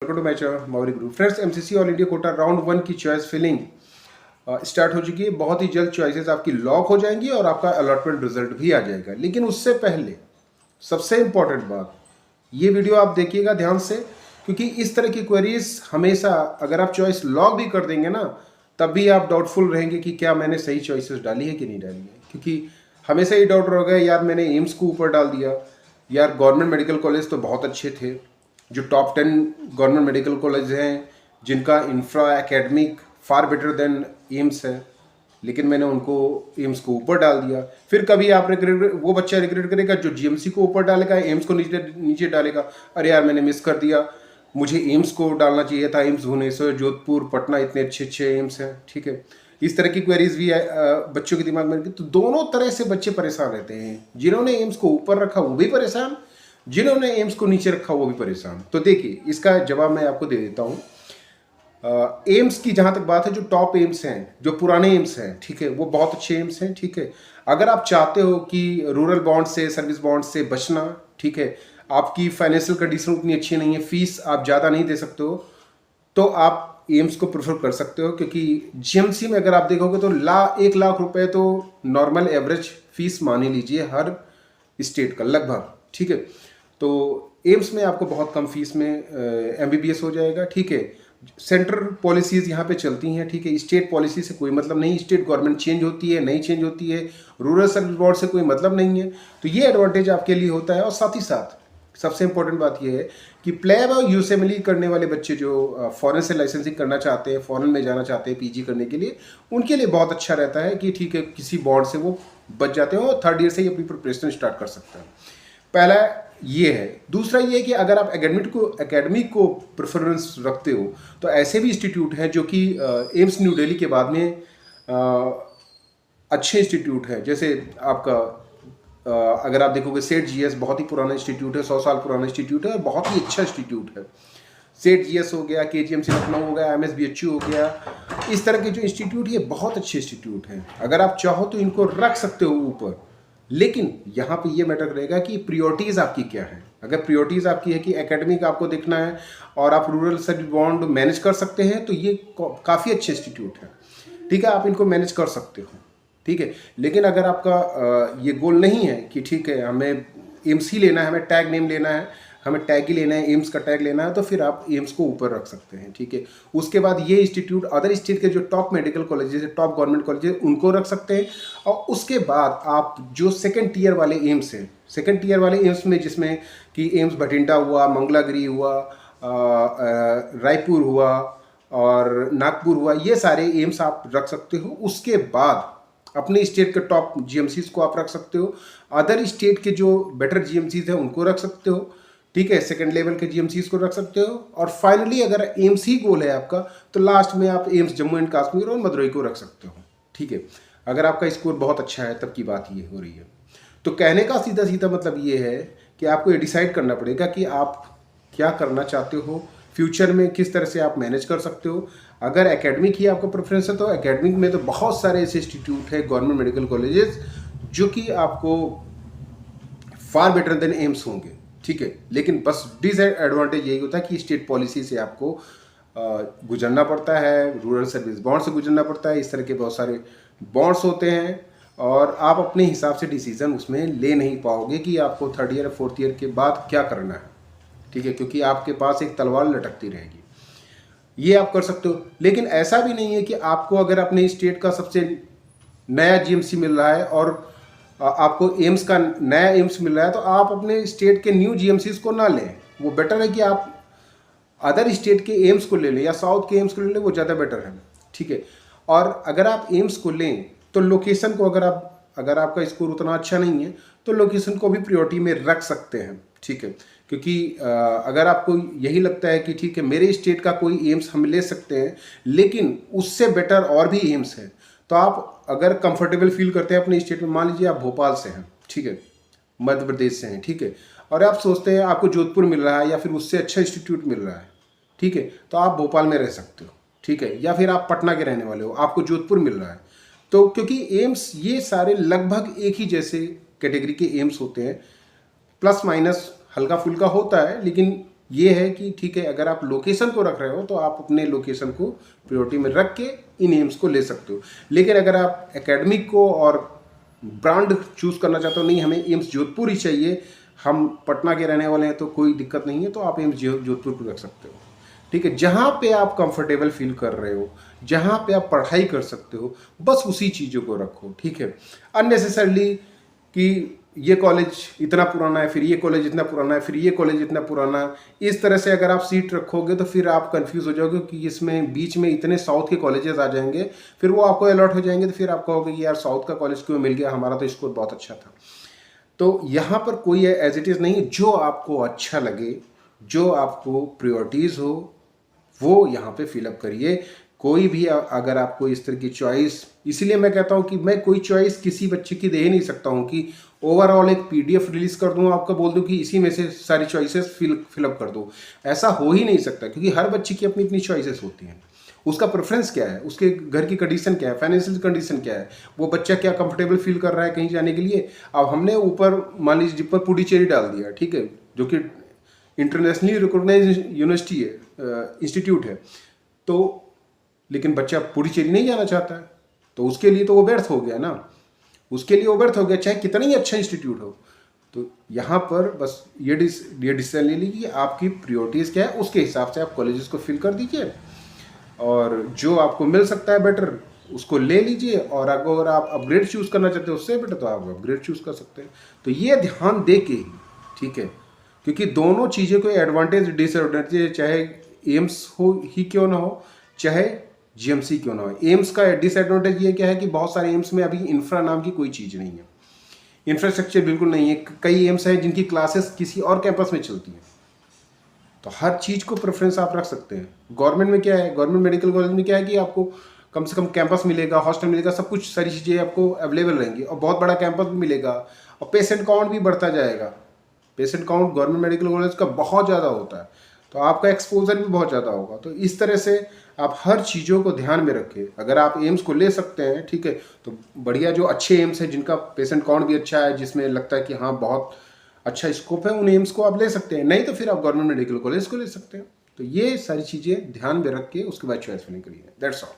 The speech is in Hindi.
Welcome to my channel Mavri group. Friends, MCC all India quota round 1 की चॉइस फिलिंग स्टार्ट हो चुकी है। बहुत ही जल्द चॉइसेस आपकी लॉक हो जाएंगी और आपका अलॉटमेंट रिजल्ट भी आ जाएगा। लेकिन उससे पहले सबसे इंपॉर्टेंट बात, ये वीडियो आप देखिएगा ध्यान से, क्योंकि इस तरह की क्वेरीज हमेशा अगर आप चॉइस लॉक भी कर देंगे ना, तब भी आप डाउटफुल रहेंगे कि क्या मैंने सही चॉइसेस डाली है कि नहीं डाली है। क्योंकि हमेशा ये डाउट रहेगा, यार मैंने एम्स को ऊपर डाल दिया, यार गवर्नमेंट मेडिकल कॉलेज तो बहुत अच्छे थे, जो टॉप 10 गवर्नमेंट मेडिकल कॉलेज हैं जिनका infra academic far better than AIIMS है, लेकिन मैंने उनको एम्स को ऊपर डाल दिया। फिर कभी आप रिग्रेट, वो बच्चा रिग्रेट करेगा जो जीएमसी को ऊपर डालेगा, एम्स को नीचे नीचे डालेगा, अरे यार मैंने मिस कर दिया, मुझे एम्स को डालना चाहिए था, एम्स भुवनेश्वर जोधपुर पटना इतने अच्छे अच्छे एम्स हैं। ठीक है, इस तरह की क्वेरीज भी बच्चों के दिमाग में। तो दोनों तरह से बच्चे परेशान रहते हैं, जिन्होंने एम्स को ऊपर रखा वो भी परेशान, जिन्होंने एम्स को नीचे रखा वो भी परेशान। तो देखिए, इसका जवाब मैं आपको दे देता हूँ। एम्स की जहाँ तक बात है, जो टॉप एम्स हैं, जो पुराने एम्स हैं, ठीक है, वो बहुत अच्छे एम्स हैं। ठीक है, अगर आप चाहते हो कि रूरल बॉन्ड से, सर्विस बॉन्ड से बचना, ठीक है, आपकी फाइनेंशियल कंडीशन उतनी अच्छी नहीं है, फीस आप ज़्यादा नहीं दे सकते हो, तो आप एम्स को प्रेफर कर सकते हो। क्योंकि जीएमसी में अगर आप देखोगे तो 1 लाख रुपए तो नॉर्मल एवरेज फीस मान ही लीजिए हर स्टेट का लगभग। ठीक है, तो एम्स में आपको बहुत कम फीस में एमबीबीएस हो जाएगा। ठीक है, सेंट्रल पॉलिसीज़ यहाँ पे चलती हैं। ठीक है, स्टेट पॉलिसी से कोई मतलब नहीं, स्टेट गवर्नमेंट चेंज होती है नहीं चेंज होती है, रूरल सर्विस बोर्ड से कोई मतलब नहीं है। तो ये एडवांटेज आपके लिए होता है। और साथ ही साथ सबसे इंपॉर्टेंट बात यह है कि प्लेब और यूएसएमएलई करने वाले बच्चे जो फॉरेन से लाइसेंसिंग करना चाहते हैं, फॉरेन में जाना चाहते हैं पीजी करने के लिए, उनके लिए बहुत अच्छा रहता है कि ठीक है, किसी बोर्ड से वो बच जाते हैं और थर्ड ईयर से ही अपनी प्रिपरेशन स्टार्ट कर सकते हैं। पहला ये है। दूसरा ये है कि अगर आप एकेडमिक को प्रेफरेंस रखते हो, तो ऐसे भी इंस्टीट्यूट हैं जो कि एम्स न्यू दिल्ली के बाद में अच्छे इंस्टीट्यूट हैं। जैसे आपका अगर आप देखोगे सेठ जीएस बहुत ही पुराना इंस्टीट्यूट है, 100 साल पुराना इंस्टीट्यूट है और बहुत ही अच्छा इंस्टीट्यूट है। सेठ जीएस हो गया, केजीएमसी लखनऊ हो गया, एमएसबीएचयू हो गया, इस तरह के जो इंस्टीट्यूट, ये बहुत अच्छे इंस्टीट्यूट हैं। अगर आप चाहो तो इनको रख सकते हो ऊपर, लेकिन यहाँ पे ये मैटर करेगा कि प्रियोरिटीज़ आपकी क्या है। अगर प्रियोरिटीज़ आपकी है कि एकेडमिक आपको देखना है और आप रूरल सर्विस बॉन्ड मैनेज कर सकते हैं, तो ये काफ़ी अच्छे इंस्टीट्यूट हैं। ठीक है, आप इनको मैनेज कर सकते हो। ठीक है, लेकिन अगर आपका ये गोल नहीं है कि ठीक है हमें एम्स ही लेना है, हमें टैग नेम लेना है, हमें टैग ही लेना है, एम्स का टैग लेना है, तो फिर आप एम्स को ऊपर रख सकते हैं। ठीक है, उसके बाद ये इंस्टीट्यूट अदर स्टेट के जो टॉप मेडिकल कॉलेजेस है, टॉप गवर्नमेंट कॉलेजेस, उनको रख सकते हैं। और उसके बाद आप जो सेकंड टीयर वाले एम्स हैं, सेकंड टीयर वाले एम्स में जिसमें कि एम्स भटिंडा हुआ, मंगलागिरी हुआ, रायपुर हुआ और नागपुर हुआ, ये सारे एम्स आप रख सकते हो। उसके बाद अपने स्टेट के टॉप जीएमसीज को आप रख सकते हो, अदर स्टेट के जो बेटर जीएमसीज हैं उनको रख सकते हो। ठीक है, सेकंड लेवल के जीएमसीज को रख सकते हो। और फाइनली अगर एम्स ही गोल है आपका, तो लास्ट में आप एम्स जम्मू एंड कश्मीर और मदुरई को रख सकते हो। ठीक है, अगर आपका स्कोर बहुत अच्छा है तब की बात ये हो रही है। तो कहने का सीधा सीधा मतलब ये है कि आपको ये डिसाइड करना पड़ेगा कि आप क्या करना चाहते हो, फ्यूचर में किस तरह से आप मैनेज कर सकते हो। अगर एकेडमिक ही आपका प्रेफरेंस है, तो एकेडमिक में तो बहुत सारे ऐसे इंस्टीट्यूट है, गवर्नमेंट मेडिकल कॉलेजेस, जो कि आपको फार बेटर देन एम्स होंगे। ठीक है, लेकिन बस डिसएडवांटेज यही होता है कि स्टेट पॉलिसी से आपको गुजरना पड़ता है, रूरल सर्विस बॉन्ड से गुजरना पड़ता है, इस तरह के बहुत सारे बॉन्ड्स होते हैं और आप अपने हिसाब से डिसीजन उसमें ले नहीं पाओगे कि आपको थर्ड ईयर फोर्थ ईयर के बाद क्या करना है। ठीक है, क्योंकि आपके पास एक तलवार लटकती रहेगी। ये आप कर सकते हो, लेकिन ऐसा भी नहीं है कि आपको अगर अपने स्टेट का सबसे नया जीएमसी मिल रहा है और आपको एम्स का नया एम्स मिल रहा है, तो आप अपने स्टेट के न्यू जीएमसीज को ना लें। वो बेटर है कि आप अदर स्टेट के एम्स को ले लें या साउथ के एम्स को ले लें, वो ज़्यादा बेटर है। ठीक है, और अगर आप एम्स को लें तो लोकेशन को अगर आपका स्कोर उतना अच्छा नहीं है तो लोकेशन को भी प्रायोरिटी में रख सकते हैं। ठीक है, क्योंकि अगर आपको यही लगता है कि ठीक है मेरे स्टेट का कोई एम्स हम ले सकते हैं, लेकिन उससे बेटर और भी एम्स है, तो आप अगर कंफर्टेबल फील करते हैं अपने स्टेट में, मान लीजिए आप भोपाल से हैं, ठीक है, मध्य प्रदेश से हैं, ठीक है, और आप सोचते हैं आपको जोधपुर मिल रहा है या फिर उससे अच्छा इंस्टीट्यूट मिल रहा है, ठीक है, तो आप भोपाल में रह सकते हो। ठीक है, या फिर आप पटना के रहने वाले हो, आपको जोधपुर मिल रहा है, तो क्योंकि एम्स ये सारे लगभग एक ही जैसे कैटेगरी के एम्स होते हैं, प्लस माइनस हल्का फुल्का होता है, लेकिन ये है कि ठीक है, अगर आप लोकेशन को रख रहे हो तो आप अपने लोकेशन को प्रायोरिटी में रख के इन एम्स को ले सकते हो। लेकिन अगर आप एकेडमिक को और ब्रांड चूज करना चाहते हो, नहीं हमें एम्स जोधपुर ही चाहिए, हम पटना के रहने वाले हैं, तो कोई दिक्कत नहीं है, तो आप एम्स जोधपुर को रख सकते हो। ठीक है, जहाँ पे आप कंफर्टेबल फील कर रहे हो, जहाँ पे आप पढ़ाई कर सकते हो, बस उसी चीज़ों को रखो। ठीक है, अननेसेसरली कि ये कॉलेज इतना पुराना है, फिर ये कॉलेज इतना पुराना है, फिर ये कॉलेज इतना पुराना है, इस तरह से अगर आप सीट रखोगे तो फिर आप कंफ्यूज हो जाओगे कि इसमें बीच में इतने साउथ के कॉलेजेस आ जाएंगे, फिर वो आपको अलॉट हो जाएंगे, तो फिर आप कहोगे कि यार साउथ का कॉलेज क्यों मिल गया, हमारा तो स्कोर बहुत अच्छा था। तो यहाँ पर कोई एज इट इज़ नहीं, जो आपको अच्छा लगे, जो आपको प्रायोरिटीज़ हो, वो यहाँ पे फिलअप करिए। कोई भी अगर आपको इस तरह की चॉइस, इसीलिए मैं कहता हूँ कि मैं कोई चॉइस किसी बच्चे की दे ही नहीं सकता हूँ कि ओवरऑल एक पीडीएफ रिलीज कर दूँ, आपको बोल दूँ कि इसी में से सारी चॉइसेस फिलअप कर दो। ऐसा हो ही नहीं सकता, क्योंकि हर बच्चे की अपनी अपनी चॉइसेस होती हैं। उसका प्रेफरेंस क्या है, उसके घर की कंडीशन क्या है, फाइनेंशियल कंडीशन क्या है, वो बच्चा क्या कंफर्टेबल फील कर रहा है कहीं जाने के लिए। अब हमने ऊपर मान लीजिए ऊपर पुडुचेरी डाल दिया, ठीक है, जो कि इंटरनेशनली रिकॉग्नाइज यूनिवर्सिटी है, इंस्टीट्यूट है, तो लेकिन बच्चा पुडुचेरी नहीं जाना चाहता है, तो उसके लिए तो वो व्यर्थ हो गया ना, उसके लिए वो व्यर्थ हो गया, चाहे कितना ही अच्छा इंस्टीट्यूट हो। तो यहाँ पर बस ये डिसीजन ले लीजिए, आपकी प्रायोरिटीज़ क्या है, उसके हिसाब से आप कॉलेजेस को फिल कर दीजिए, और जो आपको मिल सकता है बेटर उसको ले लीजिए, और अगर आप अपग्रेड चूज़ करना चाहते हो उससे बेटर, तो आप अपग्रेड चूज़ कर सकते हैं। तो ये ध्यान दे के ही, ठीक है, क्योंकि दोनों चीज़ें को एडवांटेज डिसएडवांटेज, चाहे एम्स हो ही क्यों ना हो, चाहे जीएमसी क्यों ना हो। एम्स का डिसएडवांटेज ये क्या है कि बहुत सारे एम्स में अभी इंफ्रा नाम की कोई चीज़ नहीं है, इंफ्रास्ट्रक्चर बिल्कुल नहीं है। कई एम्स हैं जिनकी क्लासेस किसी और कैंपस में चलती हैं, तो हर चीज़ को प्रेफरेंस आप रख सकते हैं। गवर्नमेंट में क्या है, गवर्नमेंट मेडिकल कॉलेज में क्या है कि आपको कम से कम कैंपस मिलेगा, हॉस्टल मिलेगा, सब कुछ सारी चीज़ें आपको अवेलेबल रहेंगी, और बहुत बड़ा कैंपस भी मिलेगा, और पेशेंट काउंट भी बढ़ता जाएगा। Patient count government medical college का बहुत ज़्यादा होता है, तो आपका एक्सपोजर भी बहुत ज़्यादा होगा। तो इस तरह से आप हर चीज़ों को ध्यान में रखें। अगर आप एम्स को ले सकते हैं, ठीक है, तो बढ़िया, जो अच्छे एम्स हैं जिनका पेशेंट काउंट भी अच्छा है, जिसमें लगता है कि हाँ बहुत अच्छा स्कोप है, उन एम्स को आप ले सकते हैं। नहीं तो फिर आप गवर्नमेंट मेडिकल कॉलेज को ले सकते हैं। तो ये सारी चीज़ें ध्यान में रख के उसके बाद चॉइस फिलिंग करिए। That's all.